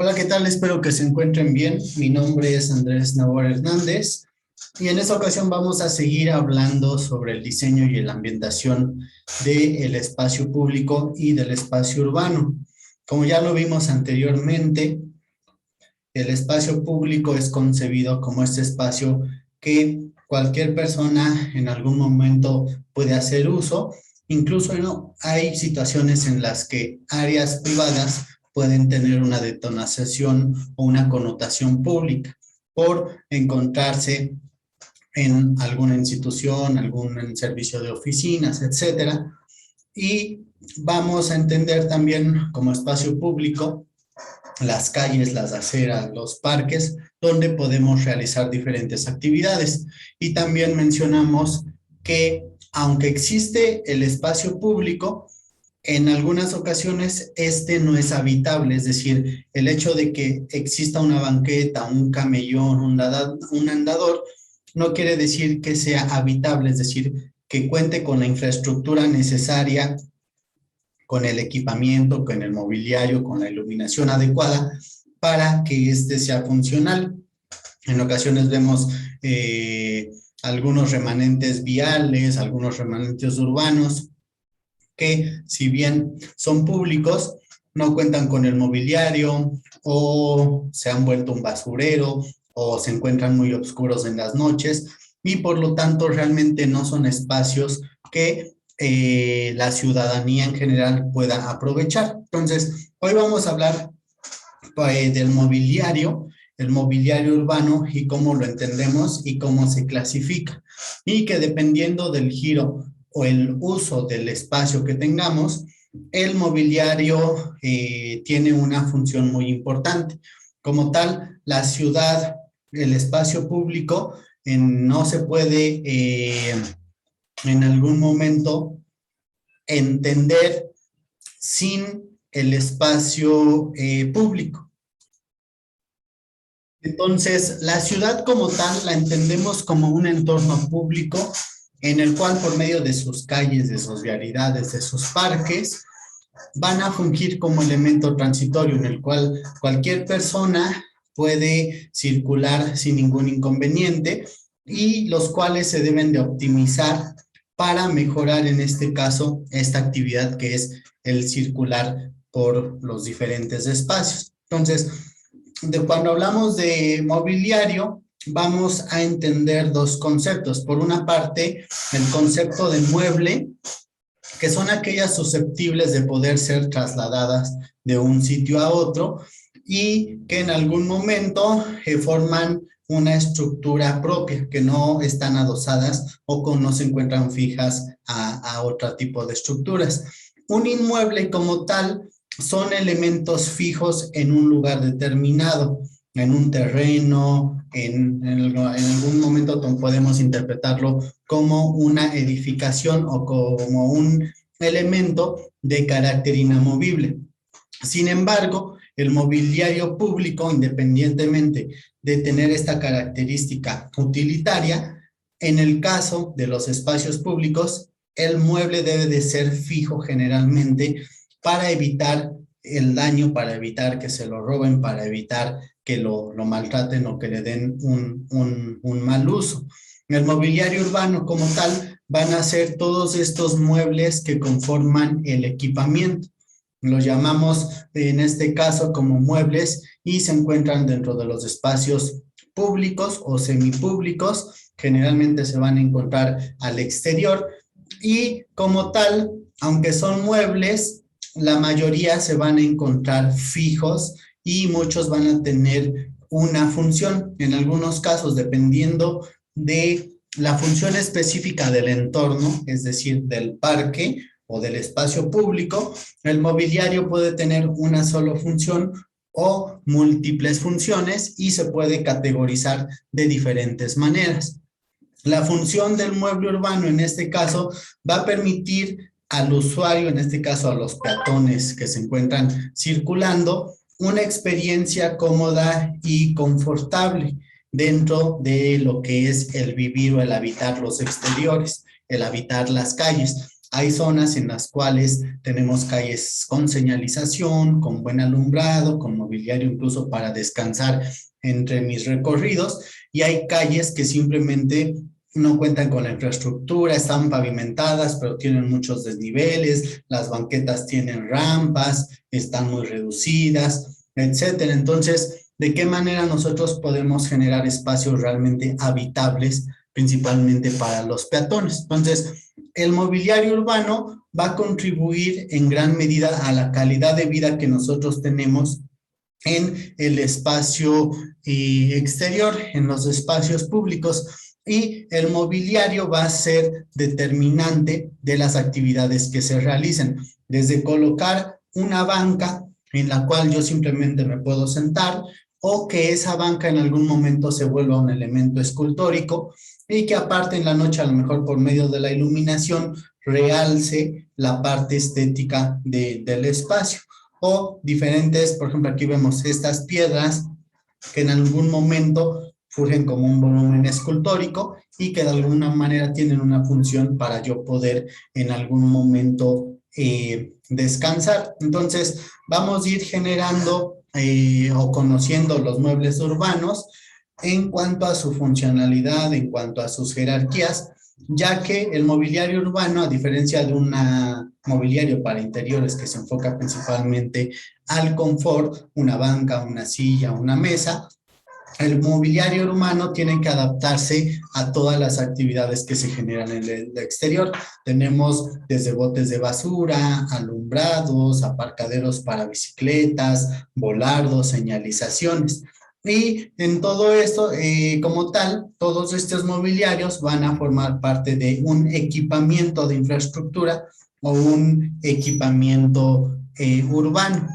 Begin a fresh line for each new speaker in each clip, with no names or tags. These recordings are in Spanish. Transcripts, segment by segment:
Hola, ¿qué tal? Espero que se encuentren bien. Mi nombre es Andrés Nabor Hernández y en esta ocasión vamos a seguir hablando sobre el diseño y la ambientación del espacio público y del espacio urbano. Como ya lo vimos anteriormente, el espacio público es concebido como este espacio que cualquier persona en algún momento puede hacer uso. Incluso no, hay situaciones en las que áreas privadas pueden tener una detonación o una connotación pública por encontrarse en alguna institución, algún servicio de oficinas, etcétera. Y vamos a entender también como espacio público las calles, las aceras, los parques, donde podemos realizar diferentes actividades. Y también mencionamos que aunque existe el espacio público, en algunas ocasiones este no es habitable, es decir, el hecho de que exista una banqueta, un camellón, un andador, no quiere decir que sea habitable, es decir, que cuente con la infraestructura necesaria, con el equipamiento, con el mobiliario, con la iluminación adecuada para que este sea funcional. En ocasiones vemos algunos remanentes viales, algunos remanentes urbanos, que si bien son públicos, no cuentan con el mobiliario o se han vuelto un basurero o se encuentran muy oscuros en las noches y por lo tanto realmente no son espacios que la ciudadanía en general pueda aprovechar. Entonces, hoy vamos a hablar del mobiliario, el mobiliario urbano y cómo lo entendemos y cómo se clasifica. Y que dependiendo del giro o el uso del espacio que tengamos, el mobiliario tiene una función muy importante. Como tal, la ciudad, el espacio público, no se puede en algún momento entender sin el espacio público. Entonces, la ciudad como tal la entendemos como un entorno público en el cual por medio de sus calles, de sus vialidades, de sus parques, van a fungir como elemento transitorio en el cual cualquier persona puede circular sin ningún inconveniente y los cuales se deben de optimizar para mejorar en este caso esta actividad que es el circular por los diferentes espacios. Entonces, cuando hablamos de mobiliario, vamos a entender dos conceptos. Por una parte, el concepto de mueble, que son aquellas susceptibles de poder ser trasladadas de un sitio a otro y que en algún momento forman una estructura propia, que no están adosadas o no se encuentran fijas a otro tipo de estructuras. Un inmueble como tal son elementos fijos en un lugar determinado, en un terreno, en algún momento podemos interpretarlo como una edificación o como un elemento de carácter inamovible. Sin embargo, el mobiliario público, independientemente de tener esta característica utilitaria, en el caso de los espacios públicos, el mueble debe de ser fijo generalmente para evitar el daño, para evitar que se lo roben, para evitar que lo maltraten o que le den un mal uso. El mobiliario urbano como tal van a ser todos estos muebles que conforman el equipamiento. Los llamamos en este caso como muebles y se encuentran dentro de los espacios públicos o semipúblicos. Generalmente se van a encontrar al exterior y como tal, aunque son muebles, la mayoría se van a encontrar fijos y muchos van a tener una función. En algunos casos, dependiendo de la función específica del entorno, es decir, del parque o del espacio público, el mobiliario puede tener una sola función o múltiples funciones y se puede categorizar de diferentes maneras. La función del mueble urbano en este caso va a permitir al usuario, en este caso a los peatones que se encuentran circulando, una experiencia cómoda y confortable dentro de lo que es el vivir o el habitar los exteriores, el habitar las calles. Hay zonas en las cuales tenemos calles con señalización, con buen alumbrado, con mobiliario incluso para descansar entre mis recorridos, y hay calles que simplemente no cuentan con la infraestructura, están pavimentadas, pero tienen muchos desniveles, las banquetas tienen rampas, están muy reducidas, etcétera. Entonces, ¿de qué manera nosotros podemos generar espacios realmente habitables, principalmente para los peatones? Entonces, el mobiliario urbano va a contribuir en gran medida a la calidad de vida que nosotros tenemos en el espacio exterior, en los espacios públicos, y el mobiliario va a ser determinante de las actividades que se realicen, desde colocar una banca en la cual yo simplemente me puedo sentar, o que esa banca en algún momento se vuelva un elemento escultórico y que aparte en la noche, a lo mejor por medio de la iluminación, realce la parte estética del espacio. O diferentes, por ejemplo, aquí vemos estas piedras que en algún momento surgen como un volumen escultórico y que de alguna manera tienen una función para yo poder en algún momento descansar. Entonces, vamos a ir generando o conociendo los muebles urbanos en cuanto a su funcionalidad, en cuanto a sus jerarquías, ya que el mobiliario urbano, a diferencia de un mobiliario para interiores que se enfoca principalmente al confort, una banca, una silla, una mesa, el mobiliario urbano tiene que adaptarse a todas las actividades que se generan en el exterior. Tenemos desde botes de basura, alumbrados, aparcaderos para bicicletas, volardos, señalizaciones. Y en todo esto, como tal, todos estos mobiliarios van a formar parte de un equipamiento de infraestructura o un equipamiento urbano.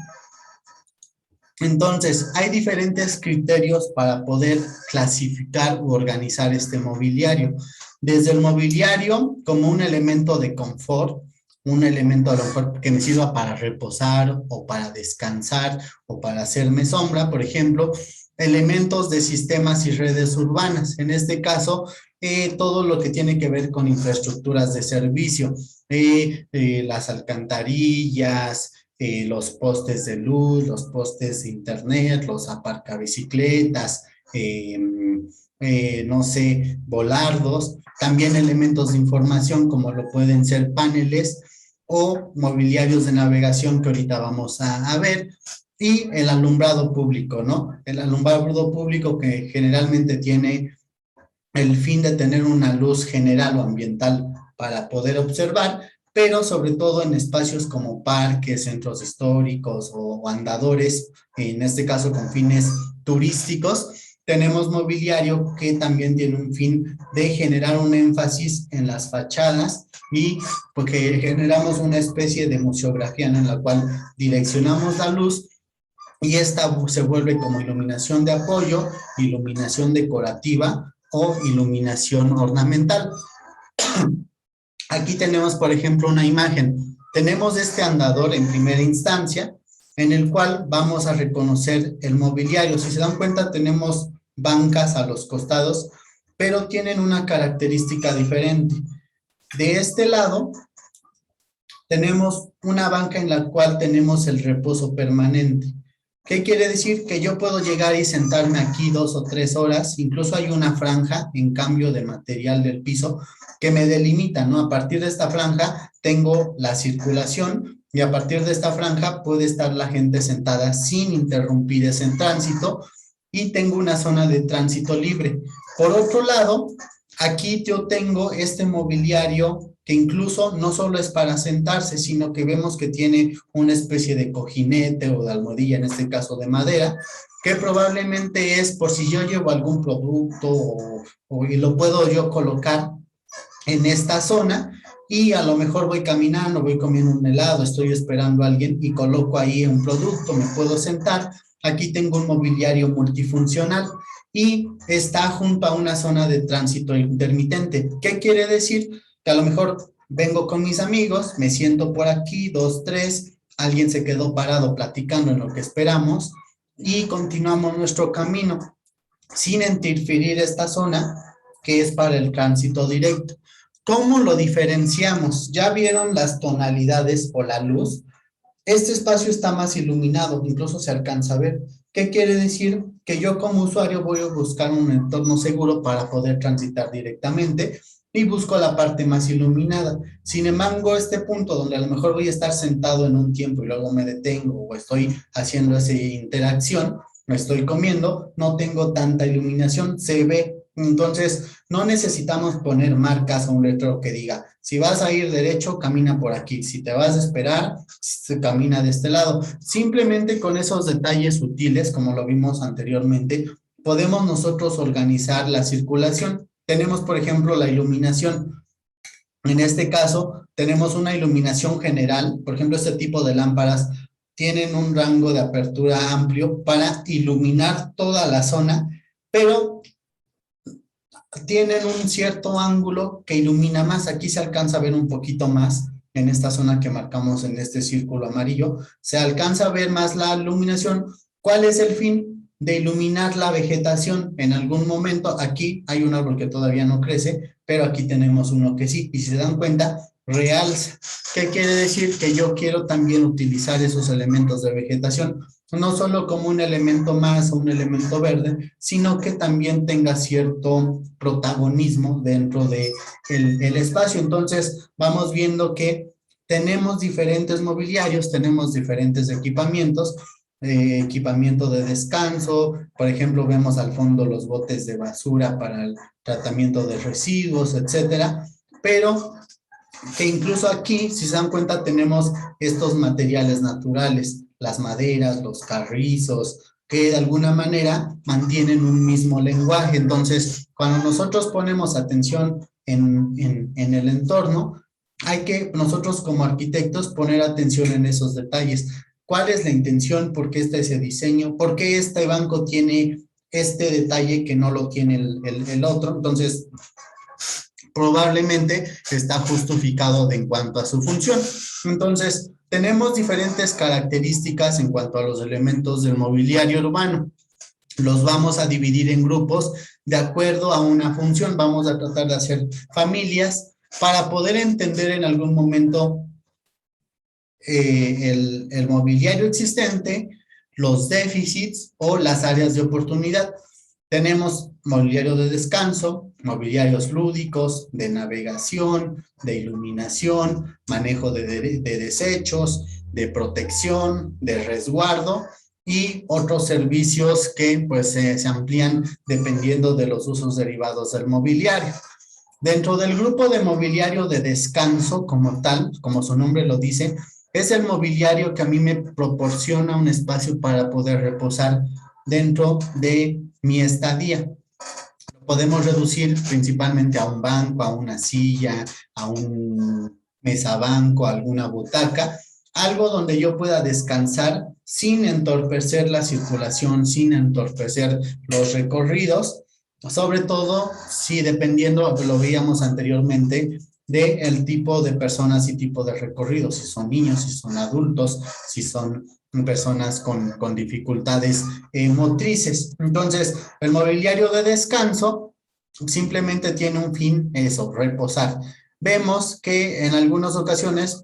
Entonces, hay diferentes criterios para poder clasificar u organizar este mobiliario. Desde el mobiliario como un elemento de confort, un elemento a lo mejor que me sirva para reposar o para descansar o para hacerme sombra, por ejemplo, elementos de sistemas y redes urbanas. En este caso, todo lo que tiene que ver con infraestructuras de servicio, las alcantarillas, los postes de luz, los postes de internet, los aparcabicicletas, no sé, volardos, también elementos de información como lo pueden ser paneles o mobiliarios de navegación que ahorita vamos a ver, y el alumbrado público, ¿no? El alumbrado público que generalmente tiene el fin de tener una luz general o ambiental para poder observar, pero sobre todo en espacios como parques, centros históricos o andadores, en este caso con fines turísticos. Tenemos mobiliario que también tiene un fin de generar un énfasis en las fachadas y porque generamos una especie de museografía, ¿no?, en la cual direccionamos la luz y esta se vuelve como iluminación de apoyo, iluminación decorativa o iluminación ornamental. Aquí tenemos, por ejemplo, una imagen. Tenemos este andador en primera instancia, en el cual vamos a reconocer el mobiliario. Si se dan cuenta, tenemos bancas a los costados, pero tienen una característica diferente. De este lado, tenemos una banca en la cual tenemos el reposo permanente. ¿Qué quiere decir? Que yo puedo llegar y sentarme aquí 2 o 3 horas, incluso hay una franja en cambio de material del piso que me delimita, ¿no? A partir de esta franja tengo la circulación y a partir de esta franja puede estar la gente sentada sin interrumpir ese tránsito y tengo una zona de tránsito libre. Por otro lado, aquí yo tengo este mobiliario que incluso no solo es para sentarse, sino que vemos que tiene una especie de cojinete o de almohadilla, en este caso de madera, que probablemente es por si yo llevo algún producto y lo puedo yo colocar en esta zona y a lo mejor voy caminando, voy comiendo un helado, estoy esperando a alguien y coloco ahí un producto, me puedo sentar. Aquí tengo un mobiliario multifuncional y está junto a una zona de tránsito intermitente. ¿Qué quiere decir? Que a lo mejor vengo con mis amigos, me siento por aquí, 2, 3, alguien se quedó parado platicando en lo que esperamos y continuamos nuestro camino sin interferir esta zona que es para el tránsito directo. ¿Cómo lo diferenciamos? ¿Ya vieron las tonalidades o la luz? Este espacio está más iluminado, incluso se alcanza a ver. ¿Qué quiere decir? Que yo como usuario voy a buscar un entorno seguro para poder transitar directamente y busco la parte más iluminada. Sin embargo, este punto donde a lo mejor voy a estar sentado en un tiempo y luego me detengo o estoy haciendo esa interacción, me estoy comiendo, no tengo tanta iluminación, se ve. Entonces, no necesitamos poner marcas o un letrero que diga, si vas a ir derecho, camina por aquí. Si te vas a esperar, se camina de este lado. Simplemente con esos detalles sutiles, como lo vimos anteriormente, podemos nosotros organizar la circulación. Tenemos, por ejemplo, la iluminación. En este caso, tenemos una iluminación general. Por ejemplo, este tipo de lámparas tienen un rango de apertura amplio para iluminar toda la zona, pero tienen un cierto ángulo que ilumina más. Aquí se alcanza a ver un poquito más en esta zona que marcamos en este círculo amarillo. Se alcanza a ver más la iluminación. ¿Cuál es el fin? De iluminar la vegetación. En algún momento, aquí hay un árbol que todavía no crece, pero aquí tenemos uno que sí. Y si se dan cuenta, realza. ¿Qué quiere decir? Que yo quiero también utilizar esos elementos de vegetación, no solo como un elemento más o un elemento verde, sino que también tenga cierto protagonismo dentro de el espacio. Entonces, vamos viendo que tenemos diferentes mobiliarios, tenemos diferentes equipamientos, equipamiento de descanso, por ejemplo, vemos al fondo los botes de basura para el tratamiento de residuos, etcétera, pero que incluso aquí, si se dan cuenta, tenemos estos materiales naturales, las maderas, los carrizos, que de alguna manera mantienen un mismo lenguaje. Entonces, cuando nosotros ponemos atención en el entorno, hay que nosotros como arquitectos poner atención en esos detalles. ¿Cuál es la intención? ¿Por qué está ese diseño? ¿Por qué este banco tiene este detalle que no lo tiene el otro? Entonces, probablemente está justificado en cuanto a su función. Entonces, tenemos diferentes características en cuanto a los elementos del mobiliario urbano. Los vamos a dividir en grupos de acuerdo a una función. Vamos a tratar de hacer familias para poder entender en algún momento el mobiliario existente, los déficits o las áreas de oportunidad. Tenemos mobiliario de descanso, mobiliarios lúdicos, de navegación, de iluminación, manejo de desechos, de protección, de resguardo y otros servicios que pues se amplían dependiendo de los usos derivados del mobiliario. Dentro del grupo de mobiliario de descanso como tal, como su nombre lo dice, es el mobiliario que a mí me proporciona un espacio para poder reposar dentro de mi estadía. Lo podemos reducir principalmente a un banco, a una silla, a un mesabanco, a alguna butaca, algo donde yo pueda descansar sin entorpecer la circulación, sin entorpecer los recorridos, sobre todo si dependiendo, lo veíamos anteriormente, del tipo de personas y tipo de recorridos, si son niños, si son adultos, si son personas con dificultades motrices. Entonces, el mobiliario de descanso simplemente tiene un fin, eso, reposar. Vemos que en algunas ocasiones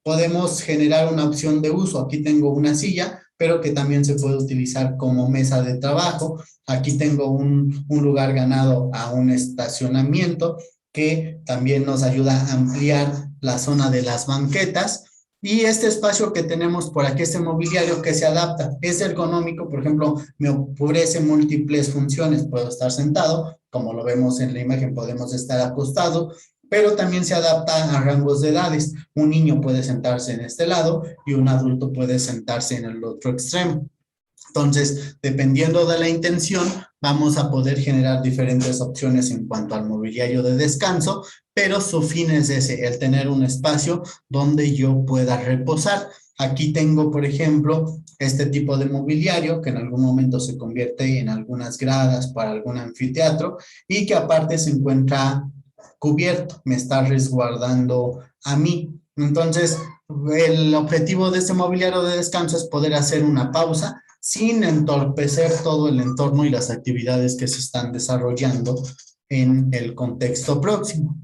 podemos generar una opción de uso. Aquí tengo una silla, pero que también se puede utilizar como mesa de trabajo. Aquí tengo un lugar ganado a un estacionamiento que también nos ayuda a ampliar la zona de las banquetas. Y este espacio que tenemos por aquí, este mobiliario que se adapta, es ergonómico, por ejemplo, me ofrece múltiples funciones. Puedo estar sentado, como lo vemos en la imagen, podemos estar acostado, pero también se adapta a rangos de edades. Un niño puede sentarse en este lado y un adulto puede sentarse en el otro extremo. Entonces, dependiendo de la intención, vamos a poder generar diferentes opciones en cuanto al mobiliario de descanso, pero su fin es ese, el tener un espacio donde yo pueda reposar. Aquí tengo, por ejemplo, este tipo de mobiliario que en algún momento se convierte en algunas gradas para algún anfiteatro y que aparte se encuentra cubierto, me está resguardando a mí. Entonces, el objetivo de este mobiliario de descanso es poder hacer una pausa sin entorpecer todo el entorno y las actividades que se están desarrollando en el contexto próximo.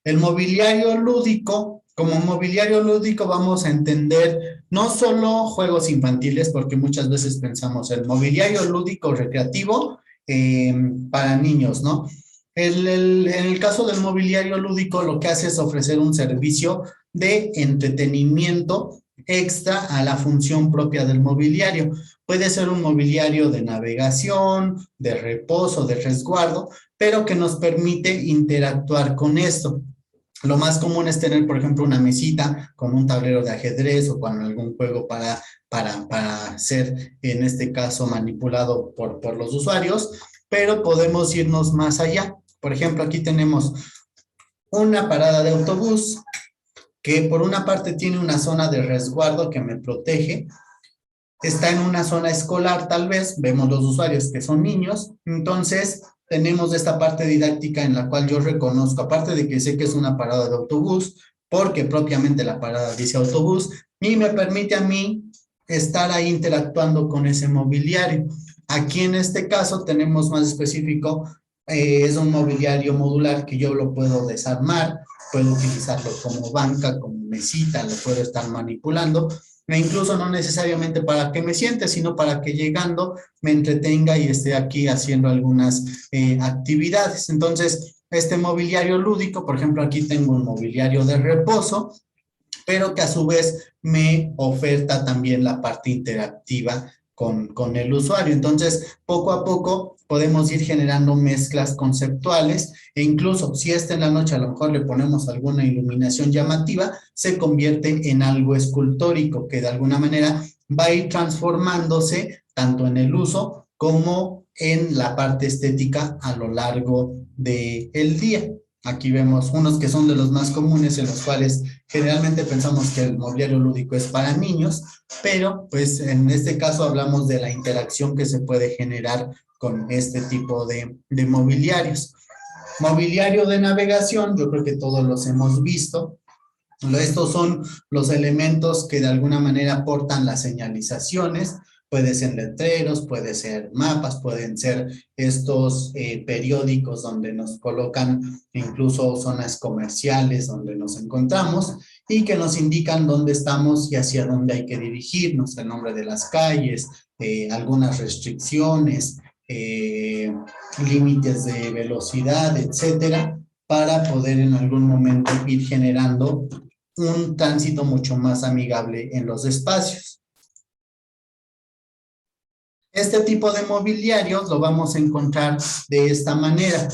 El mobiliario lúdico, como mobiliario lúdico vamos a entender no solo juegos infantiles, porque muchas veces pensamos el mobiliario lúdico recreativo para niños, ¿no? En el caso del mobiliario lúdico, lo que hace es ofrecer un servicio de entretenimiento extra a la función propia del mobiliario. Puede ser un mobiliario de navegación, de reposo, de resguardo, pero que nos permite interactuar con esto. Lo más común es tener, por ejemplo, una mesita con un tablero de ajedrez o con algún juego para ser, en este caso, manipulado por los usuarios, pero podemos irnos más allá. Por ejemplo, aquí tenemos una parada de autobús que por una parte tiene una zona de resguardo que me protege, está en una zona escolar tal vez, vemos los usuarios que son niños, entonces tenemos esta parte didáctica en la cual yo reconozco, aparte de que sé que es una parada de autobús, porque propiamente la parada dice autobús, y me permite a mí estar ahí interactuando con ese mobiliario. Aquí en este caso tenemos más específico, es un mobiliario modular que yo lo puedo desarmar, puedo utilizarlo como banca, como mesita, lo puedo estar manipulando, e incluso no necesariamente para que me siente, sino para que llegando me entretenga y esté aquí haciendo algunas actividades. Entonces, este mobiliario lúdico, por ejemplo, aquí tengo un mobiliario de reposo, pero que a su vez me oferta también la parte interactiva con el usuario. Entonces, poco a poco podemos ir generando mezclas conceptuales e incluso si esta en la noche a lo mejor le ponemos alguna iluminación llamativa, se convierte en algo escultórico que de alguna manera va a ir transformándose tanto en el uso como en la parte estética a lo largo del día. Aquí vemos unos que son de los más comunes en los cuales generalmente pensamos que el mobiliario lúdico es para niños, pero pues en este caso hablamos de la interacción que se puede generar con este tipo de mobiliarios. Mobiliario de navegación, yo creo que todos los hemos visto. Estos son los elementos que de alguna manera aportan las señalizaciones, puede ser letreros, puede ser mapas, pueden ser estos periódicos donde nos colocan incluso zonas comerciales donde nos encontramos y que nos indican dónde estamos y hacia dónde hay que dirigirnos, el nombre de las calles, algunas restricciones, límites de velocidad, etcétera, para poder en algún momento ir generando un tránsito mucho más amigable en los espacios. Este tipo de mobiliarios lo vamos a encontrar de esta manera,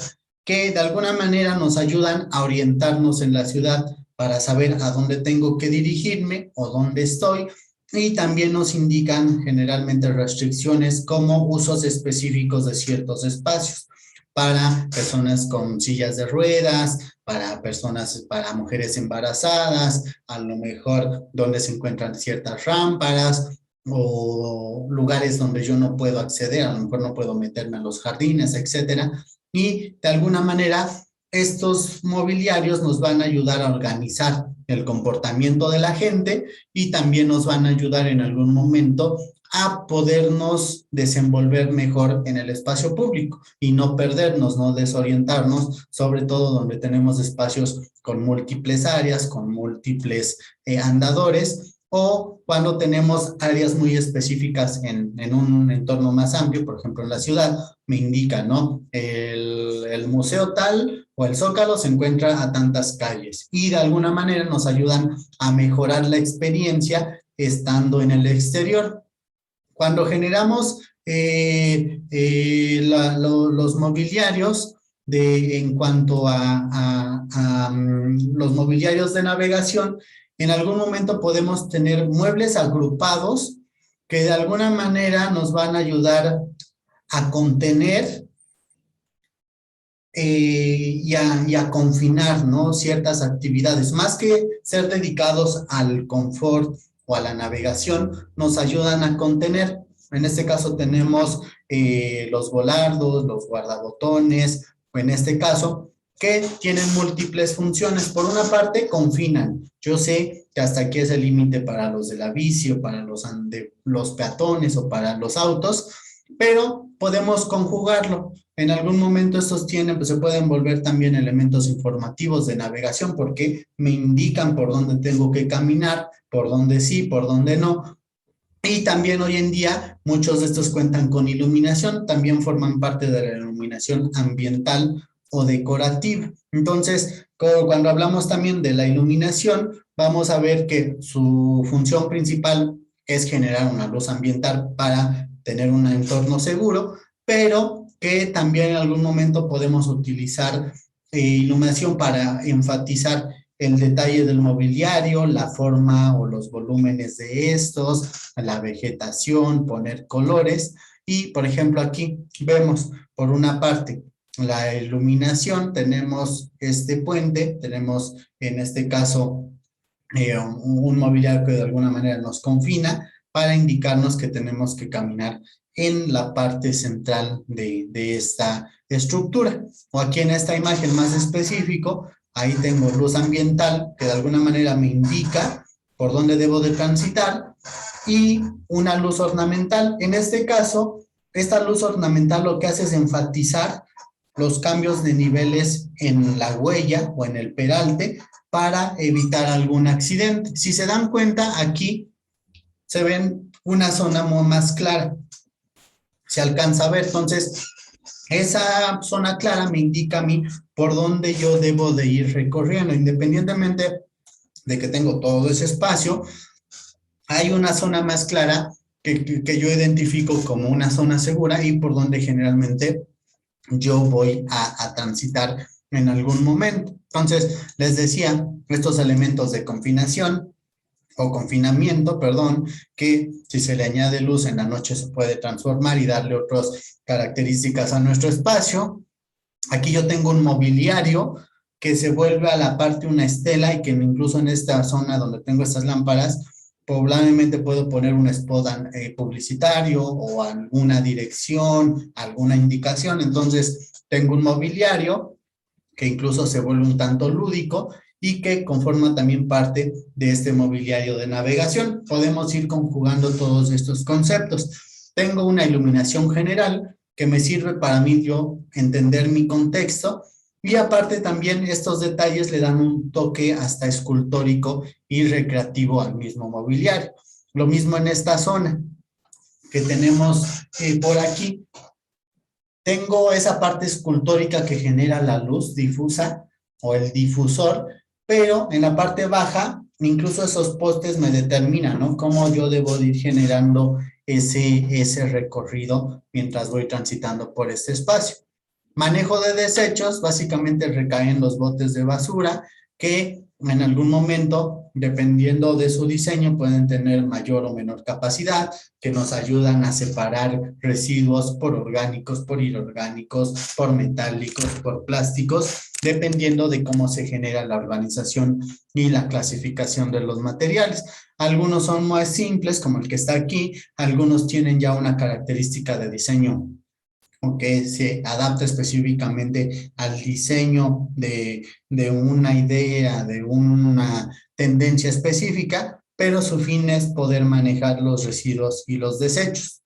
que de alguna manera nos ayudan a orientarnos en la ciudad para saber a dónde tengo que dirigirme o dónde estoy, y también nos indican generalmente restricciones como usos específicos de ciertos espacios para personas con sillas de ruedas, para personas, para mujeres embarazadas, a lo mejor donde se encuentran ciertas rámparas o lugares donde yo no puedo acceder, a lo mejor no puedo meterme a los jardines, etcétera. Y de alguna manera estos mobiliarios nos van a ayudar a organizar el comportamiento de la gente y también nos van a ayudar en algún momento a podernos desenvolver mejor en el espacio público y no perdernos, no desorientarnos, sobre todo donde tenemos espacios con múltiples áreas, con múltiples andadores, o cuando tenemos áreas muy específicas en un entorno más amplio, por ejemplo en la ciudad, me indica, ¿no? El museo tal o el Zócalo se encuentra a tantas calles y de alguna manera nos ayudan a mejorar la experiencia estando en el exterior. Cuando generamos los mobiliarios en cuanto a los mobiliarios de navegación, en algún momento podemos tener muebles agrupados que de alguna manera nos van a ayudar a contener y a confinar, ¿no? Ciertas actividades, más que ser dedicados al confort o a la navegación, nos ayudan a contener. En este caso tenemos los volardos, los guardabotones, o en este caso, que tienen múltiples funciones. Por una parte, confinan. Yo sé que hasta aquí es el límite para los de la bici o para los peatones o para los autos, pero podemos conjugarlo. En algún momento estos tienen, pues se pueden volver también elementos informativos de navegación porque me indican por dónde tengo que caminar, por dónde sí, por dónde no. Y también hoy en día muchos de estos cuentan con iluminación, también forman parte de la iluminación ambiental o decorativa. Entonces, cuando hablamos también de la iluminación, vamos a ver que su función principal es generar una luz ambiental para tener un entorno seguro, pero que también en algún momento podemos utilizar iluminación para enfatizar el detalle del mobiliario, la forma o los volúmenes de estos, la vegetación, poner colores. Y, por ejemplo, aquí vemos por una parte la iluminación, tenemos este puente, tenemos en este caso un mobiliario que de alguna manera nos confina para indicarnos que tenemos que caminar en la parte central de esta estructura. O aquí en esta imagen más específico, ahí tengo luz ambiental que de alguna manera me indica por dónde debo de transitar y una luz ornamental. En este caso, esta luz ornamental lo que hace es enfatizar los cambios de niveles en la huella o en el peralte para evitar algún accidente. Si se dan cuenta, aquí se ven una zona más clara. Se alcanza a ver, entonces, esa zona clara me indica a mí por dónde yo debo de ir recorriendo, independientemente de que tengo todo ese espacio, hay una zona más clara que yo identifico como una zona segura y por donde generalmente yo voy a transitar en algún momento. Entonces, les decía, estos elementos de confinación o confinamiento, perdón, que si se le añade luz en la noche se puede transformar y darle otras características a nuestro espacio. Aquí yo tengo un mobiliario que se vuelve a la parte una estela y que incluso en esta zona donde tengo estas lámparas, probablemente puedo poner un spot publicitario o alguna dirección, alguna indicación. Entonces, tengo un mobiliario que incluso se vuelve un tanto lúdico y que conforma también parte de este mobiliario de navegación. Podemos ir conjugando todos estos conceptos. Tengo una iluminación general que me sirve para mí yo entender mi contexto y aparte también estos detalles le dan un toque hasta escultórico y recreativo al mismo mobiliario. Lo mismo en esta zona que tenemos por aquí. Tengo esa parte escultórica que genera la luz difusa o el difusor, pero en la parte baja, incluso esos postes me determinan, ¿no? Cómo yo debo de ir generando ese recorrido mientras voy transitando por este espacio. Manejo de desechos, básicamente recaen los botes de basura que en algún momento, dependiendo de su diseño, pueden tener mayor o menor capacidad, que nos ayudan a separar residuos por orgánicos, por inorgánicos, por metálicos, por plásticos, dependiendo de cómo se genera la organización y la clasificación de los materiales. Algunos son más simples, como el que está aquí, algunos tienen ya una característica de diseño que se adapta específicamente al diseño de una idea, de una tendencia específica, pero su fin es poder manejar los residuos y los desechos.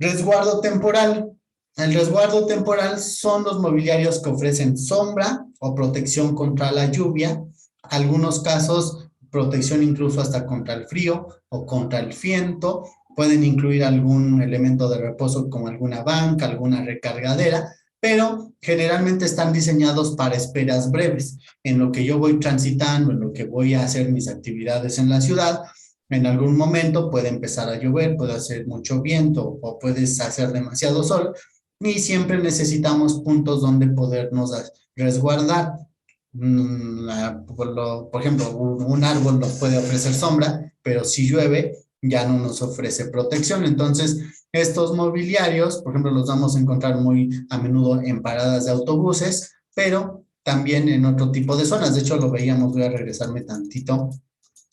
Resguardo temporal. El resguardo temporal son los mobiliarios que ofrecen sombra o protección contra la lluvia, algunos casos protección incluso hasta contra el frío o contra el viento, pueden incluir algún elemento de reposo como alguna banca, alguna recargadera, pero generalmente están diseñados para esperas breves, en lo que yo voy transitando, en lo que voy a hacer mis actividades en la ciudad. En algún momento puede empezar a llover, puede hacer mucho viento o puede hacer demasiado sol y siempre necesitamos puntos donde podernos resguardar. Por ejemplo, un árbol nos puede ofrecer sombra, pero si llueve ya no nos ofrece protección. Entonces, estos mobiliarios, por ejemplo, los vamos a encontrar muy a menudo en paradas de autobuses, pero también en otro tipo de zonas. De hecho, lo veíamos, voy a regresarme tantito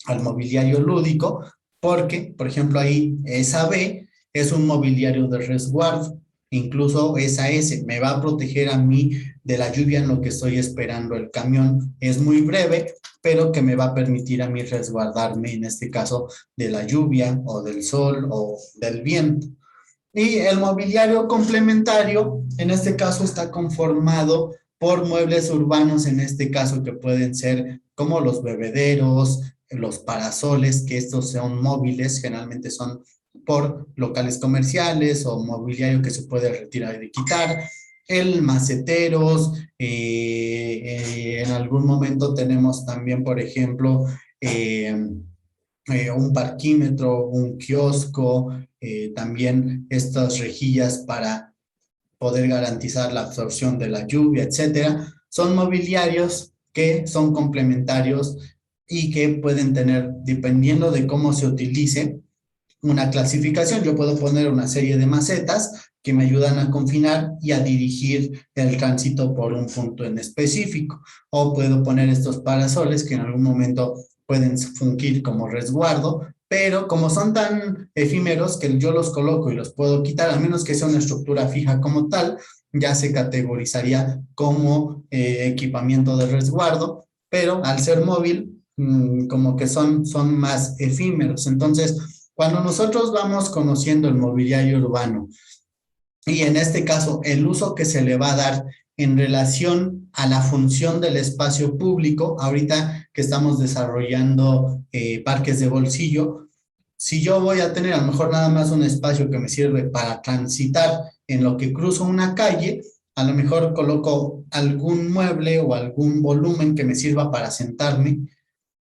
al mobiliario lúdico, porque, por ejemplo, ahí esa B es un mobiliario de resguardo, incluso esa S me va a proteger a mí de la lluvia en lo que estoy esperando el camión. Es muy breve, pero que me va a permitir a mí resguardarme, en este caso, de la lluvia o del sol o del viento. Y el mobiliario complementario, en este caso, está conformado por muebles urbanos, en este caso, que pueden ser como los bebederos, los parasoles, que estos son móviles, generalmente son por locales comerciales o mobiliario que se puede retirar y quitar. El maceteros, en algún momento tenemos también, por ejemplo, un parquímetro, un kiosco, también estas rejillas para poder garantizar la absorción de la lluvia, etcétera. Son mobiliarios que son complementarios y que pueden tener, dependiendo de cómo se utilice, una clasificación. Yo puedo poner una serie de macetas que me ayudan a confinar y a dirigir el tránsito por un punto en específico. O puedo poner estos parasoles que en algún momento pueden fungir como resguardo, pero como son tan efímeros que yo los coloco y los puedo quitar, a menos que sea una estructura fija como tal, ya se categorizaría como equipamiento de resguardo, pero al ser móvil, como que son más efímeros. Entonces, cuando nosotros vamos conociendo el mobiliario urbano y en este caso el uso que se le va a dar en relación a la función del espacio público, ahorita que estamos desarrollando parques de bolsillo, si yo voy a tener a lo mejor nada más un espacio que me sirve para transitar en lo que cruzo una calle, a lo mejor coloco algún mueble o algún volumen que me sirva para sentarme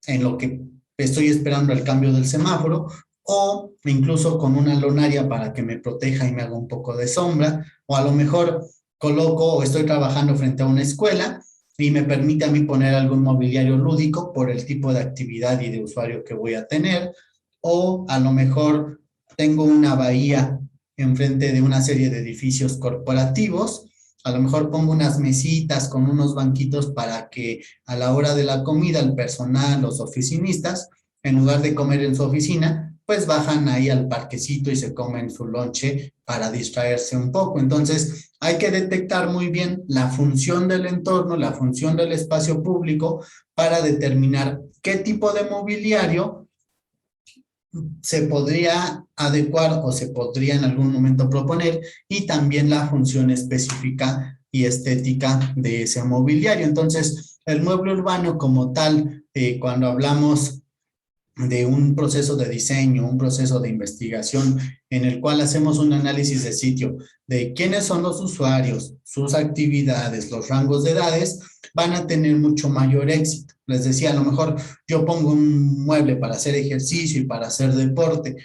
en lo que estoy esperando el cambio del semáforo, o incluso con una lonaria para que me proteja y me haga un poco de sombra, o a lo mejor coloco o estoy trabajando frente a una escuela y me permite a mí poner algún mobiliario lúdico por el tipo de actividad y de usuario que voy a tener, o a lo mejor tengo una bahía enfrente de una serie de edificios corporativos, a lo mejor pongo unas mesitas con unos banquitos para que a la hora de la comida el personal, los oficinistas, en lugar de comer en su oficina, pues bajan ahí al parquecito y se comen su lonche para distraerse un poco. Entonces, hay que detectar muy bien la función del entorno, la función del espacio público para determinar qué tipo de mobiliario se podría adecuar o se podría en algún momento proponer, y también la función específica y estética de ese mobiliario. Entonces, el mueble urbano como tal, cuando hablamos de un proceso de diseño, un proceso de investigación en el cual hacemos un análisis de sitio de quiénes son los usuarios, sus actividades, los rangos de edades, van a tener mucho mayor éxito. Les decía, a lo mejor yo pongo un mueble para hacer ejercicio y para hacer deporte,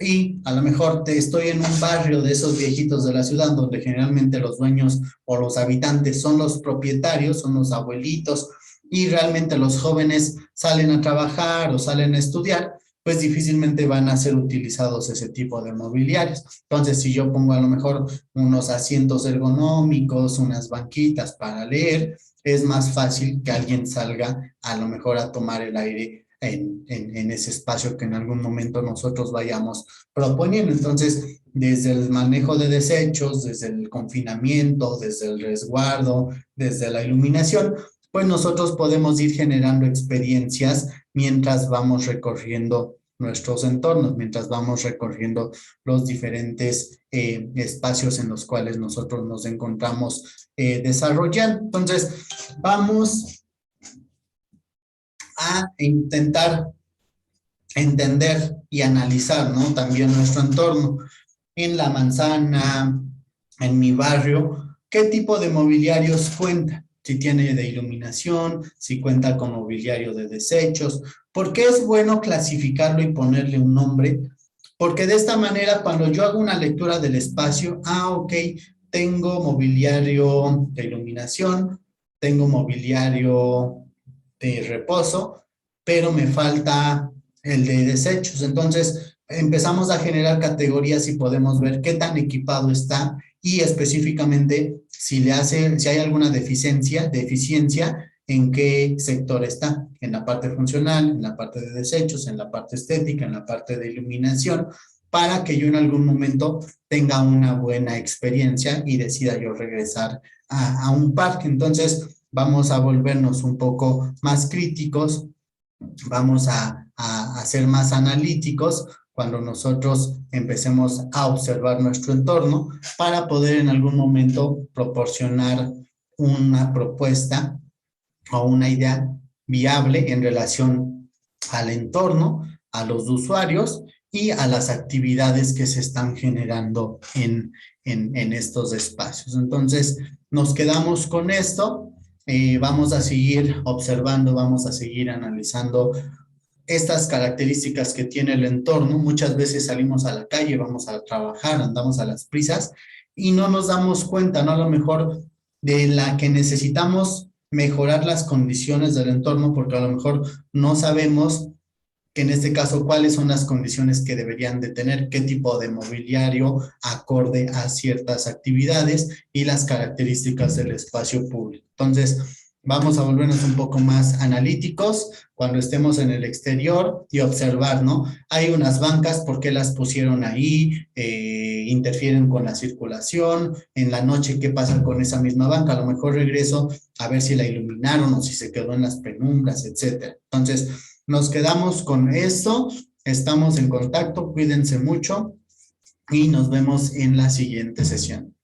y a lo mejor estoy en un barrio de esos viejitos de la ciudad donde generalmente los dueños o los habitantes son los propietarios, son los abuelitos, y realmente los jóvenes salen a trabajar o salen a estudiar, pues difícilmente van a ser utilizados ese tipo de mobiliarios. Entonces, si yo pongo a lo mejor unos asientos ergonómicos, unas banquitas para leer, es más fácil que alguien salga a lo mejor a tomar el aire en ese espacio que en algún momento nosotros vayamos proponiendo. Entonces, desde el manejo de desechos, desde el confinamiento, desde el resguardo, desde la iluminación, pues nosotros podemos ir generando experiencias mientras vamos recorriendo nuestros entornos, mientras vamos recorriendo los diferentes espacios en los cuales nosotros nos encontramos desarrollando. Entonces, vamos a intentar entender y analizar, ¿no? También nuestro entorno. En la manzana, en mi barrio, ¿qué tipo de mobiliarios cuenta? Si tiene de iluminación, si cuenta con mobiliario de desechos. ¿Por qué es bueno clasificarlo y ponerle un nombre? Porque de esta manera, cuando yo hago una lectura del espacio, ok, tengo mobiliario de iluminación, tengo mobiliario de reposo, pero me falta el de desechos. Entonces, empezamos a generar categorías y podemos ver qué tan equipado está y específicamente si hay alguna deficiencia, en qué sector está, en la parte funcional, en la parte de desechos, en la parte estética, en la parte de iluminación, para que yo en algún momento tenga una buena experiencia y decida yo regresar a un parque. Entonces, vamos a volvernos un poco más críticos, vamos a ser más analíticos cuando nosotros empecemos a observar nuestro entorno para poder en algún momento proporcionar una propuesta o una idea viable en relación al entorno, a los usuarios y a las actividades que se están generando en estos espacios. Entonces, nos quedamos con esto. Vamos a seguir observando, vamos a seguir analizando estas características que tiene el entorno. Muchas veces salimos a la calle, vamos a trabajar, andamos a las prisas y no nos damos cuenta, ¿no? A lo mejor de la que necesitamos mejorar las condiciones del entorno porque a lo mejor no sabemos que en este caso cuáles son las condiciones que deberían de tener, qué tipo de mobiliario acorde a ciertas actividades y las características del espacio público. Entonces, vamos a volvernos un poco más analíticos cuando estemos en el exterior y observar, ¿no? Hay unas bancas, ¿por qué las pusieron ahí? Interfieren con la circulación. En la noche, ¿qué pasa con esa misma banca? A lo mejor regreso a ver si la iluminaron o si se quedó en las penumbras, etcétera. Entonces, nos quedamos con esto. Estamos en contacto. Cuídense mucho y nos vemos en la siguiente sesión.